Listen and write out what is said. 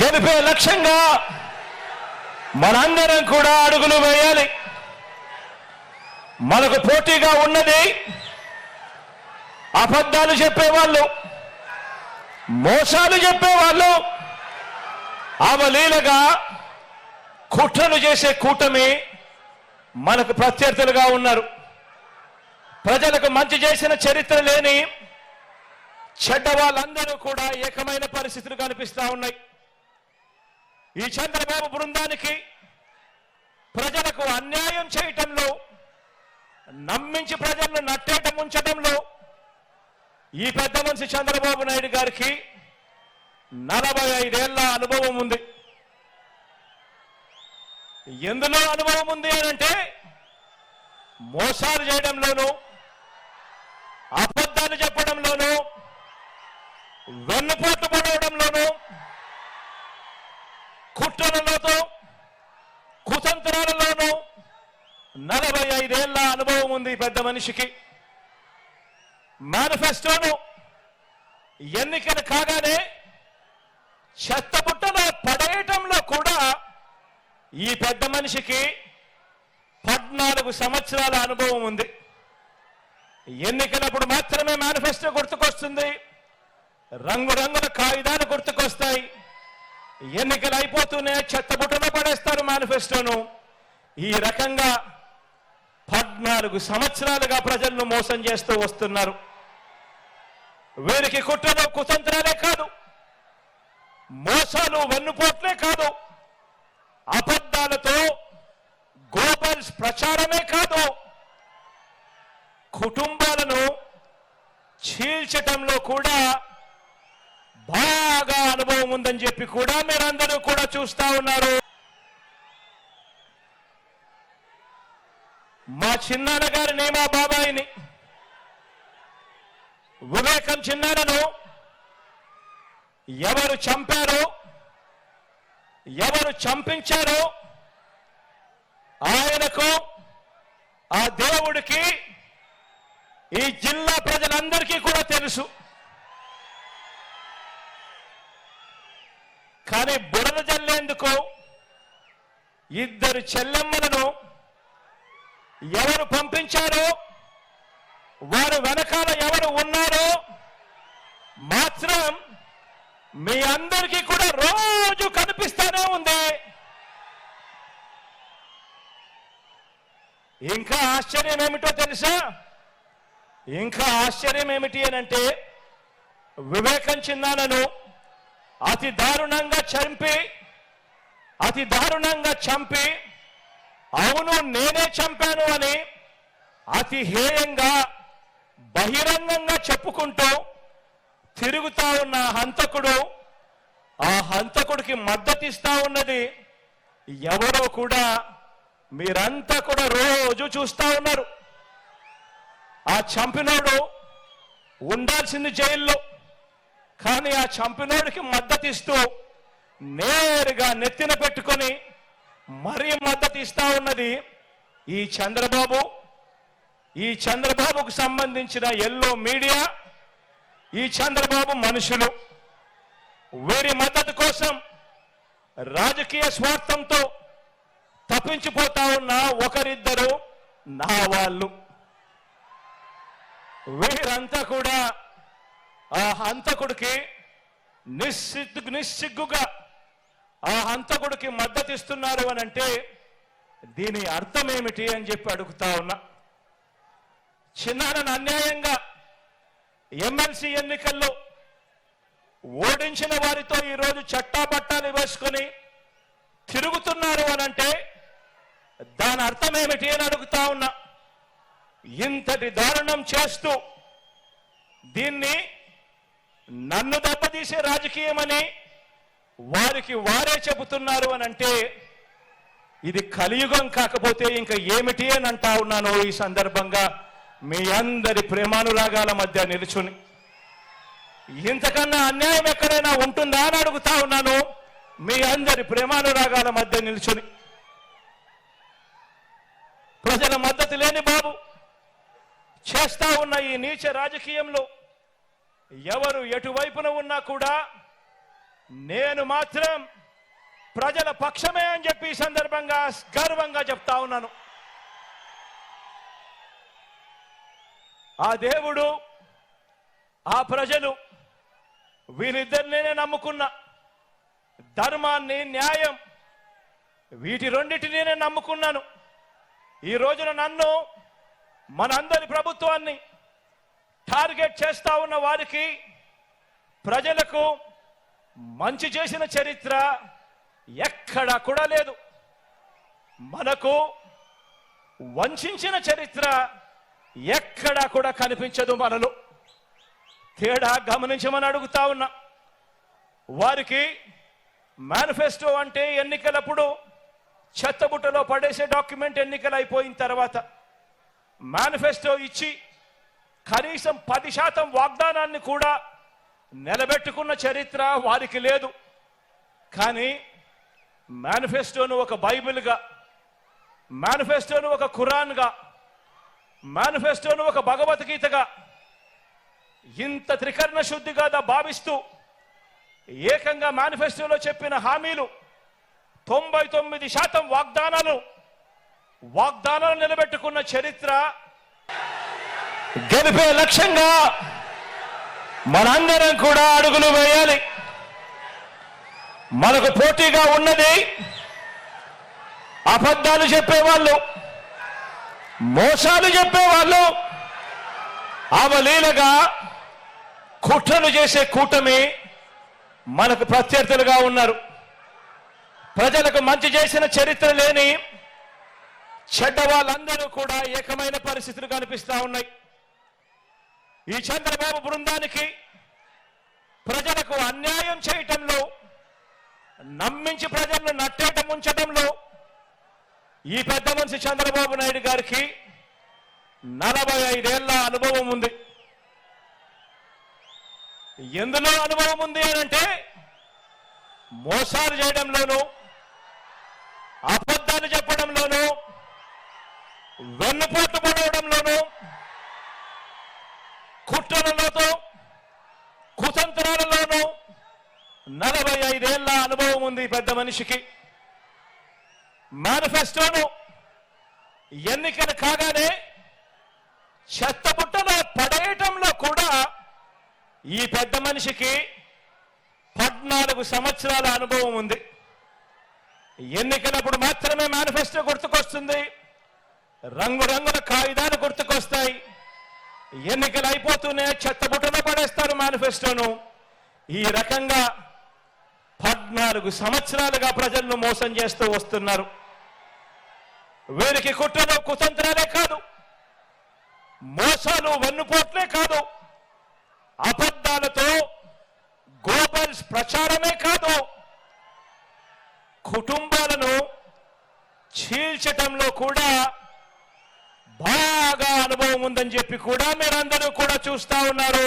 గెలిపే లక్ష్యంగా మనందరం కూడా అడుగులు వేయాలి. మనకు పోటీగా ఉన్నది అబద్ధాలు చెప్పేవాళ్ళు, మోసాలు చెప్పేవాళ్ళు, అవలీలగా కుట్రలు చేసే కూటమి మనకు ప్రత్యర్థులుగా ఉన్నారు. ప్రజలకు మంచి చేసిన చరిత్ర లేని చెడ్డ వాళ్ళందరూ కూడా ఏకమైన పరిస్థితులు కనిపిస్తా ఉన్నాయి. ఈ చంద్రబాబు బృందానికి ప్రజలకు అన్యాయం చేయటంలో, నమ్మించి ప్రజలను నట్టేట ముంచడంలో ఈ పెద్ద మనిషి చంద్రబాబు నాయుడు గారికి 45 ఏళ్ల అనుభవం ఉంది. ఎందులో అనుభవం ఉంది అనంటే మోసాలు చేయడంలోనూ, అబద్ధాలు చెప్పడంలోనూ, వెన్నుపోట్లు పడవడంలోనూ, కుట్రలతో కుతంత్రాలలోనూ 45 ఏళ్ల అనుభవం ఉంది పెద్ద మనిషికి. మేనిఫెస్టోను ఎన్నికలు కాగానే చెత్తబుట్టలో పడేయటంలో కూడా ఈ పెద్ద మనిషికి 14 సంవత్సరాల అనుభవం ఉంది. ఎన్నికలప్పుడు మాత్రమే మేనిఫెస్టో గుర్తుకొస్తుంది, రంగురంగుల కాగితాలు గుర్తుకొస్తాయి. ఎన్నికలు అయిపోతూనే చెత్తబుట్టలో పడేస్తారు మేనిఫెస్టోను. ఈ రకంగా 14 సంవత్సరాలుగా ప్రజలను మోసం చేస్తూ వస్తున్నారు. వీరికి కుట్రలు కుతంత్రాలే కాదు, మోసాలు వెన్నుపోట్లే కాదు, అబద్ధాలతో గోబల్స్ ప్రచారమే కాదు, కుటుంబాలను చీల్చటంలో కూడా బాగా అనుభవం ఉందని చెప్పి కూడా మీరందరూ కూడా చూస్తా ఉన్నారు. మా చిన్నాన్న గారిని, మా బాబాయిని, వివేకం చిన్నాన్నను ఎవరు చంపారో, ఎవరు చంపించారో ఆయనకు, ఆ దేవుడికి, ఈ జిల్లా ప్రజలందరికీ కూడా తెలుసు. కానీ బురద జల్లేందుకు ఇద్దరు చెల్లెమ్మలను ఎవరు పంపించారో, వారు వెనకాల ఎవరు ఉన్నారో మాత్రం మీ అందరికీ కూడా రోజు కనిపిస్తానే ఉంది. ఇంకా ఆశ్చర్యం ఏమిటో తెలుసా? ఇంకా ఆశ్చర్యం ఏమిటి అనంటే, వివేకం చిన్నాన్నను అతి దారుణంగా చంపి అవును నేనే చంపాను అని అతి హేయంగా బహిరంగంగా చెప్పుకుంటూ తిరుగుతా ఉన్న హంతకుడు, ఆ హంతకుడికి మద్దతిస్తా ఉన్నది ఎవరో కూడా మీరంతా కూడా రోజు చూస్తా ఉన్నారు. ఆ చంపినోడు ఉండాల్సింది జైల్లో, కానీ ఆ చంపినోడికి మద్దతిస్తూ నేరుగా నెత్తిన పెట్టుకొని మరీ మద్దతిస్తా ఉన్నది ఈ చంద్రబాబు, ఈ చంద్రబాబుకు సంబంధించిన ఎల్లో మీడియా, ఈ చంద్రబాబు మనుషులు. వీరి మద్దతు కోసం రాజకీయ స్వార్థంతో తప్పించిపోతా ఉన్న ఒకరిద్దరు నా వాళ్ళు. వీరంతా కూడా ఆ హంతకుడికి నిస్సిగ్గుగా ఆ హంతకుడికి మద్దతిస్తున్నారు అని అంటే దీని అర్థం ఏమిటి అని చెప్పి అడుగుతా ఉన్నా. చిన్నాన్నను అన్యాయంగా ఎమ్మెల్సీ ఎన్నికల్లో ఓడించిన వారితో ఈరోజు చట్టాపట్టాలు వేసుకొని తిరుగుతున్నారు అని అంటే దాని అర్థం ఏమిటి అని అడుగుతా ఉన్నా. ఇంతటి దారుణం చేస్తూ దీన్ని నన్ను దెబ్బతీసే రాజకీయమని వారికి వారే చెబుతున్నారు అని అంటే ఇది కలియుగం కాకపోతే ఇంకా ఏమిటి అని అంటా ఉన్నాను. ఈ సందర్భంగా మీ అందరి ప్రేమానురాగాల మధ్య నిలుచుని ఇంతకన్నా అన్యాయం ఎక్కడైనా ఉంటుందా అని అడుగుతా ఉన్నాను. మీ అందరి ప్రేమానురాగాల మధ్య నిలుచుని ప్రజల మద్దతు లేని బాబు చేస్తా ఉన్న ఈ నీచ రాజకీయంలో ఎవరు ఎటువైపున ఉన్నా కూడా నేను మాత్రం ప్రజల పక్షమే అని చెప్పి ఈ సందర్భంగా గర్వంగా చెప్తా ఉన్నాను. ఆ దేవుడు, ఆ ప్రజలు వీరిద్దరినే నమ్ముకున్నా. ధర్మాన్ని, న్యాయం, వీటి రెండింటినీ నేను నమ్ముకున్నాను. ఈ రోజున నన్ను, మనందరి ప్రభుత్వాన్ని టార్గెట్ చేస్తా ఉన్న వారికి, ప్రజలకు మంచి చేసిన చరిత్ర ఎక్కడా కూడా లేదు. మనకు వంచిన చరిత్ర ఎక్కడా కూడా కనిపించదు. మనలో తేడా గమనించమని అడుగుతా ఉన్నా. వారికి మేనిఫెస్టో అంటే ఎన్నికలప్పుడు చెత్తబుట్టలో పడేసే డాక్యుమెంట్. ఎన్నికలు అయిపోయిన తర్వాత మేనిఫెస్టో ఇచ్చి కనీసం 10% వాగ్దానాన్ని కూడా నిలబెట్టుకున్న చరిత్ర వారికి లేదు. కానీ మేనిఫెస్టోను ఒక బైబిల్గా, మేనిఫెస్టోను ఒక ఖురాన్గా, మేనిఫెస్టోను ఒక భగవద్గీతగా, ఇంత త్రికరణ శుద్ధిగా భావిస్తూ ఏకంగా మేనిఫెస్టోలో చెప్పిన హామీలు 99% వాగ్దానాలు నిలబెట్టుకున్న చరిత్ర, గెలిపే లక్ష్యంగా మనందరం కూడా అడుగులు వేయాలి. మనకు పోటీగా ఉన్నది అబద్ధాలు చెప్పేవాళ్ళు, మోసాలు చెప్పేవాళ్ళు, అవలీలగా కుట్రలు చేసే కూటమి మనకు ప్రత్యర్థులుగా ఉన్నారు. ప్రజలకు మంచి చేసిన చరిత్ర లేని చెడ్డ వాళ్ళందరూ కూడా ఏకమైన పరిస్థితులు కనిపిస్తా ఉన్నాయి. ఈ చంద్రబాబు బృందానికి ప్రజలకు అన్యాయం చేయటంలో, నమ్మించి ప్రజలను నట్టేట ముంచడంలో ఈ పెద్ద మనిషి చంద్రబాబు నాయుడు గారికి 45 ఏళ్ల అనుభవం ఉంది. ఎందులో అనుభవం ఉంది అనంటే మోసాలు చేయడంలోనూ, అబద్ధాలు చెప్పడంలోనూ, వెన్నుపోటు పడవడంలోనూ, కుట్రలతో, కుతంత్రాలలోనూ 45 ఏళ్ల అనుభవం ఉంది పెద్ద మనిషికి. మేనిఫెస్టోను ఎన్నికలు కాగానే చెత్తబుట్టలో పడేయటంలో కూడా ఈ పెద్ద మనిషికి 14 సంవత్సరాల అనుభవం ఉంది. ఎన్నికలప్పుడు మాత్రమే మేనిఫెస్టో గుర్తుకొస్తుంది, రంగురంగుల కాగితాలు గుర్తుకొస్తాయి. ఎన్నికలు అయిపోతూనే చెత్తబుట్టలో పడేస్తారు మేనిఫెస్టోను. ఈ రకంగా 14 సంవత్సరాలుగా ప్రజలను మోసం చేస్తూ వస్తున్నారు. వీరికి కుట్రలు, కుతంత్రాలే కాదు, మోసాలు, వెన్నుపోట్లే కాదు, అబద్ధాలతో గోబల్స్ ప్రచారమే కాదు, కుటుంబాలను చీల్చటంలో కూడా బాగా అనుభవం ఉందని చెప్పి కూడా మీరందరూ కూడా చూస్తా ఉన్నారు.